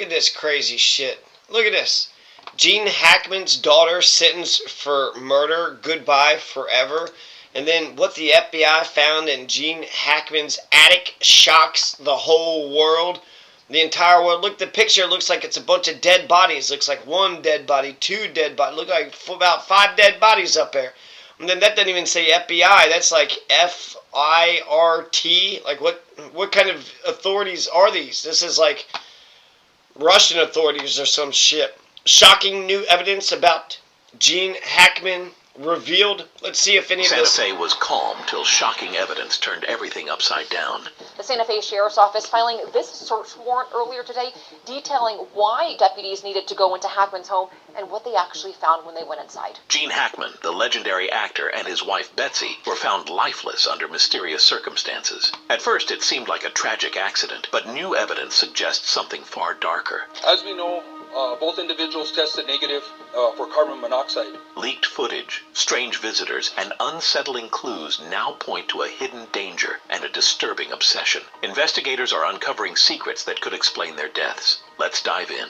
Look at this crazy shit. Look at this. Gene Hackman's daughter sentenced for murder. Goodbye forever. And then what the FBI found in Gene Hackman's attic shocks the whole world. The entire world. Look, the picture looks like it's a bunch of dead bodies. Looks like one dead body, two dead bodies. Look like about 5 dead bodies up there. And then that doesn't even say FBI. That's like FIRT. Like what kind of authorities are these? This is like Russian authorities or some shit. Shocking new evidence about Gene Hackman revealed. Let's see if any of this... Santa Fe was calm till shocking evidence turned everything upside down. The Santa Fe Sheriff's Office filing this search warrant earlier today, detailing why deputies needed to go into Hackman's home and what they actually found when they went inside. Gene Hackman, the legendary actor, and his wife Betsy were found lifeless under mysterious circumstances. At first, it seemed like a tragic accident, but new evidence suggests something far darker. As we know, both individuals tested negative for carbon monoxide. Leaked footage, strange visitors, and unsettling clues now point to a hidden danger and a disturbing obsession. Investigators are uncovering secrets that could explain their deaths. Let's dive in.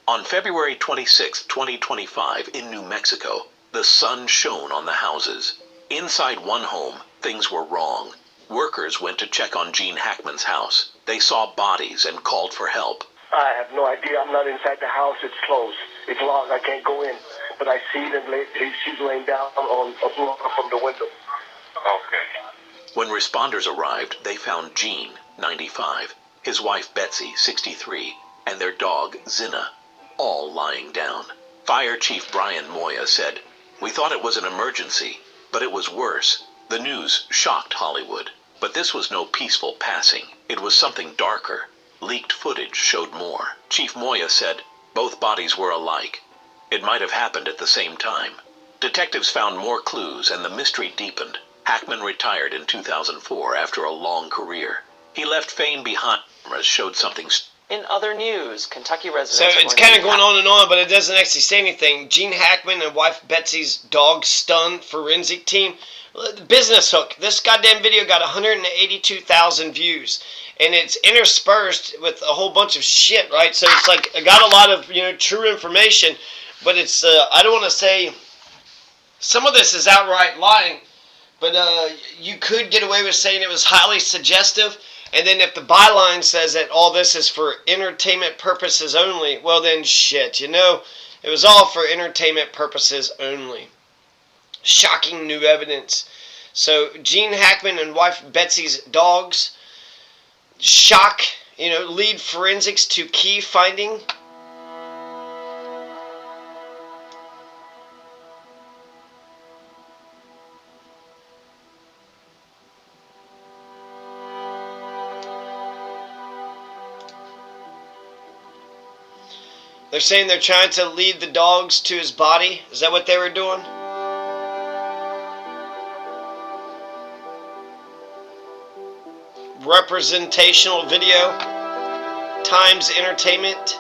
On February 26, 2025, in New Mexico, the sun shone on the houses. Inside one home, things were wrong. Workers went to check on Gene Hackman's house. They saw bodies and called for help. I have no idea. I'm not inside the house. It's closed. It's locked. I can't go in. But I see them. She's laying down on a block from the window. Okay. When responders arrived, they found Gene, 95, his wife Betsy, 63, and their dog, Zinna, all lying down. Fire Chief Brian Moya said, "We thought it was an emergency, but it was worse." The news shocked Hollywood. But this was no peaceful passing. It was something darker. Leaked footage showed more. Chief Moya said both bodies were alike. It might have happened at the same time. Detectives found more clues and the mystery deepened. Hackman retired in 2004 after a long career. He left fame behind. Cameras showed something. In other news, Kentucky residents... So it's kind of going on and on, but it doesn't actually say anything. Gene Hackman and wife Betsy's dog stunned forensic team. Business Hook. This goddamn video got 182,000 views. And it's interspersed with a whole bunch of shit, right? So it's like, I got a lot of, true information. But it's, I don't want to say, some of this is outright lying. But you could get away with saying it was highly suggestive. And then if the byline says that all this is for entertainment purposes only, well then shit, it was all for entertainment purposes only. Shocking new evidence. So Gene Hackman and wife Betsy's dogs shock, lead forensics to key finding. They're saying they're trying to lead the dogs to his body. Is that what they were doing? Representational video. Times Entertainment.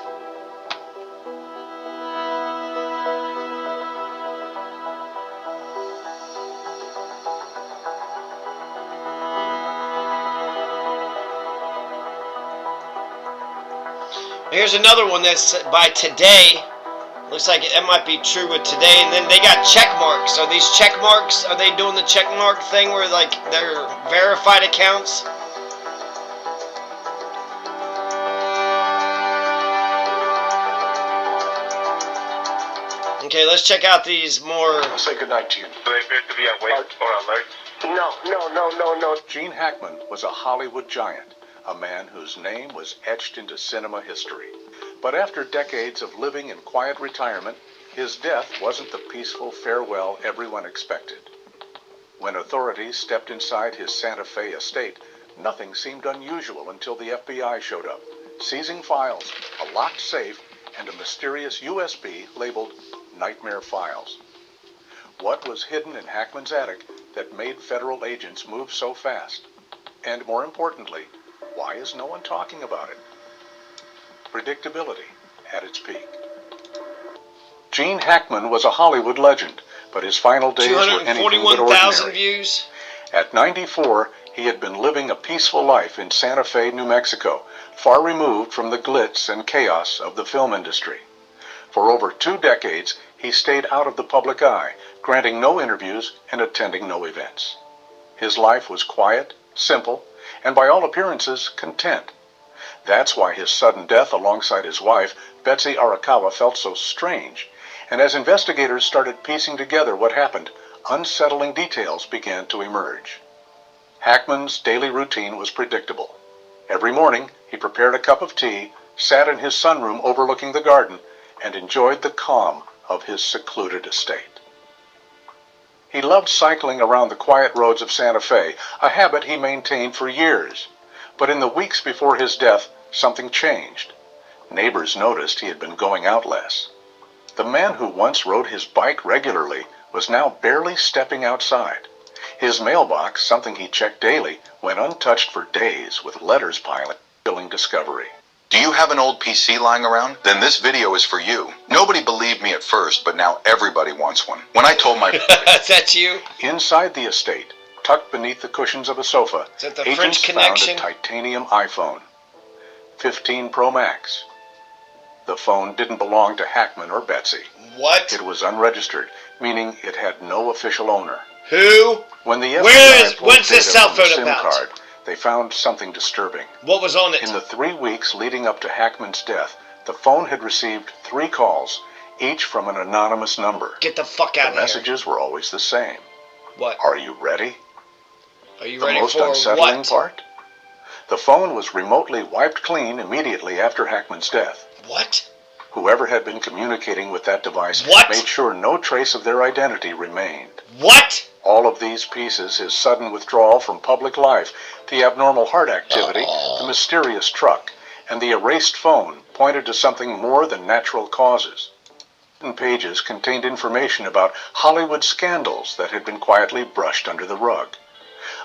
Here's another one that's by Today. Looks like that might be true with Today. And then they got check marks. Are these check marks? Are they doing the check mark thing where like they're verified accounts? Okay, let's check out these more. I'll say goodnight to you. Do they appear to be awake or alert? No. Gene Hackman was a Hollywood giant, a man whose name was etched into cinema history. But after decades of living in quiet retirement, his death wasn't the peaceful farewell everyone expected. When authorities stepped inside his Santa Fe estate, nothing seemed unusual until the FBI showed up, seizing files, a locked safe, and a mysterious USB labeled Nightmare Files. What was hidden in Hackman's attic that made federal agents move so fast? And more importantly, why is no one talking about it? Predictability at its peak. Gene Hackman was a Hollywood legend, but his final days were anything but 241,000 ordinary. views. At 94, he had been living a peaceful life in Santa Fe, New Mexico, far removed from the glitz and chaos of the film industry. For over 2 decades, he stayed out of the public eye, granting no interviews and attending no events. His life was quiet, simple, and by all appearances, content. That's why his sudden death alongside his wife, Betsy Arakawa, felt so strange. And as investigators started piecing together what happened, unsettling details began to emerge. Hackman's daily routine was predictable. Every morning, he prepared a cup of tea, sat in his sunroom overlooking the garden, and enjoyed the calm of his secluded estate. He loved cycling around the quiet roads of Santa Fe, a habit he maintained for years. But in the weeks before his death, something changed. Neighbors noticed he had been going out less. The man who once rode his bike regularly was now barely stepping outside. His mailbox, something he checked daily, went untouched for days, with letters piling, chilling discovery. Do you have an old PC lying around? Then this video is for you. Nobody believed me at first, but now everybody wants one. When I told my... That's you? Inside the estate, tucked beneath the cushions of a sofa, Is that the agents French Connection? found a titanium iPhone, 15 Pro Max. The phone didn't belong to Hackman or Betsy. What? It was unregistered, meaning it had no official owner. Who? When the What's this cell phone SIM about? card, they found something disturbing. What was on it? In the 3 weeks leading up to Hackman's death, the phone had received 3 calls, each from an anonymous number. Get the fuck out The of here. messages were always the same. What? Are you ready? Are you The ready most for unsettling what? part? The phone was remotely wiped clean immediately after Hackman's death. What? Whoever had been communicating with that device What? made sure no trace of their identity remained. What? All of these pieces, his sudden withdrawal from public life, the abnormal heart activity, the mysterious truck, and the erased phone, pointed to something more than natural causes. Certain pages contained information about Hollywood scandals that had been quietly brushed under the rug.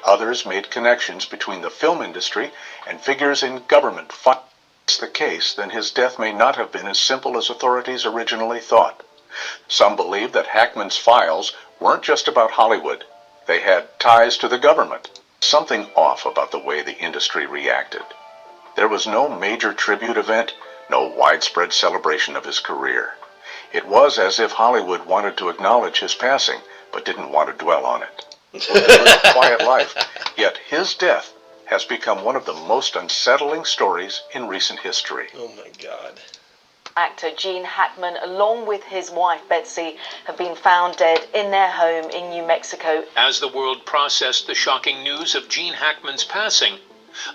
Others made connections between the film industry and figures in government. If that's the case, then his death may not have been as simple as authorities originally thought. Some believed that Hackman's files weren't just about Hollywood. They had ties to the government. Something off about the way the industry reacted. There was no major tribute event, no widespread celebration of his career. It was as if Hollywood wanted to acknowledge his passing, but didn't want to dwell on it. He lived a quiet life, yet his death has become one of the most unsettling stories in recent history. Oh my God. Actor Gene Hackman, along with his wife Betsy, have been found dead in their home in New Mexico. As the world processed the shocking news of Gene Hackman's passing,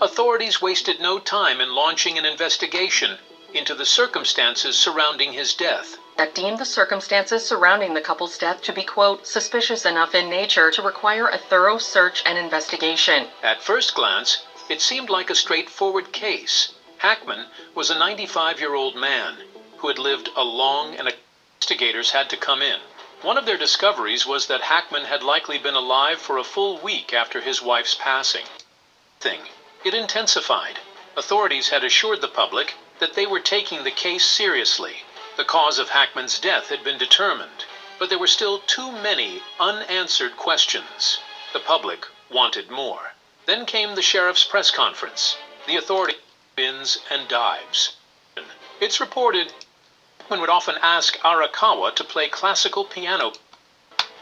authorities wasted no time in launching an investigation into the circumstances surrounding his death. That deemed the circumstances surrounding the couple's death to be, quote, suspicious enough in nature to require a thorough search and investigation. At first glance, it seemed like a straightforward case. Hackman was a 95-year-old man who had lived a long and investigators had to come in. One of their discoveries was that Hackman had likely been alive for a full week after his wife's passing. It intensified. Authorities had assured the public that they were taking the case seriously. The cause of Hackman's death had been determined, but there were still too many unanswered questions. The public wanted more. Then came the sheriff's press conference. The authority spins and dives. It's reported Hackman would often ask Arakawa to play classical piano.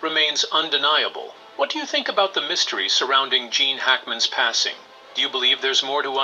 Remains undeniable. What do you think about the mystery surrounding Gene Hackman's passing? Do you believe there's more to